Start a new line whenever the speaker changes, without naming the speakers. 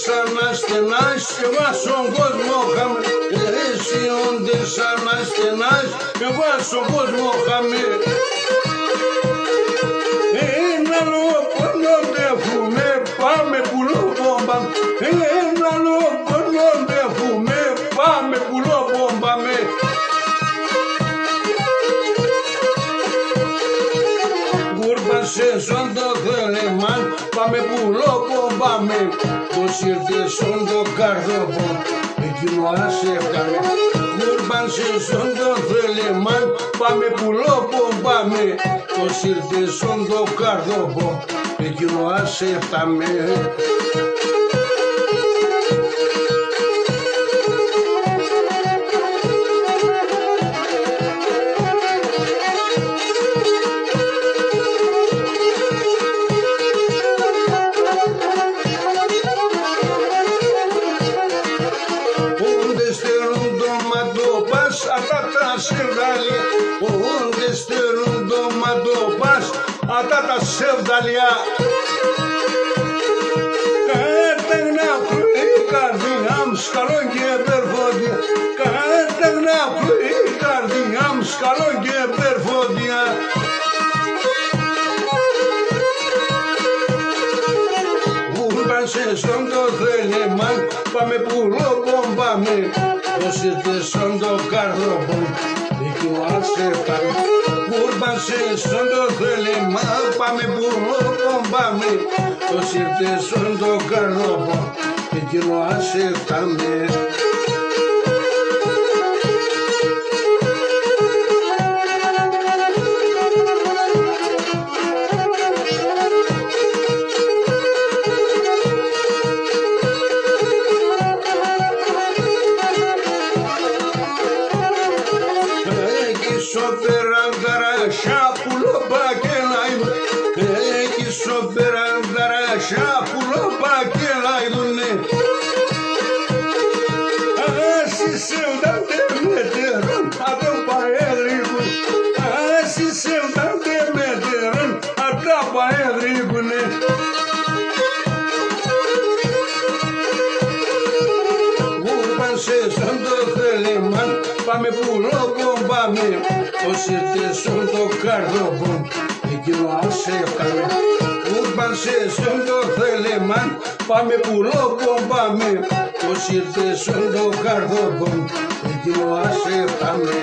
σαν ασθενάς και βάζω στον κόσμο χαμή. Εσύ όντε σαν ασθενάς και βάζω στον κόσμο χαμή. Ένα λόγο δεν έχουμε, πάμε πουλό μπόμπα. Ένα λόγο δεν έχουμε, πάμε πουλό μπόμπα με. Γουρμπασε σαν το θέλεμαν, πάμε πουλό μπόμπα με. Πως ήρθε σαν το καρδόπο, εκείνο άσε κάνε. Γουρμπασε σαν το θέλεμαν, πάμε πουλό μπόμπα με. Πως ήρθε σαν το καρδόπο, εκείνο άσε κάνε. Όντε στερούν το μαντοπάς αυτά τα σεβδαλιά. Καταγνά πρωί καρδιά μου σκαλόν και περφόδια. Καταγνά πρωί καρδιά μου σκαλόν και περφόδια. Γουρμπάσε στον το θέλεμαν, πάμε πουλό μπομπάμε. Πως ήρθε στον το καρδόπο, εκείνο άσε κάνε. Γουρμπάσε στον το θέλεμα, πάμε πουλό μπομπάμε. Πως ήρθε στον το καρδόπο, εκείνο άσε κάνε. Πάμε πουλό μπομπάμε, πως ήρθε στον το καρδόπο, εκείνο άσε κάνε. Γουρμπάσε στον το θέλεμαν, πάμε πουλό μπομπάμε. Πως ήρθε στον το καρδόπο, εκείνο άσε κάνε.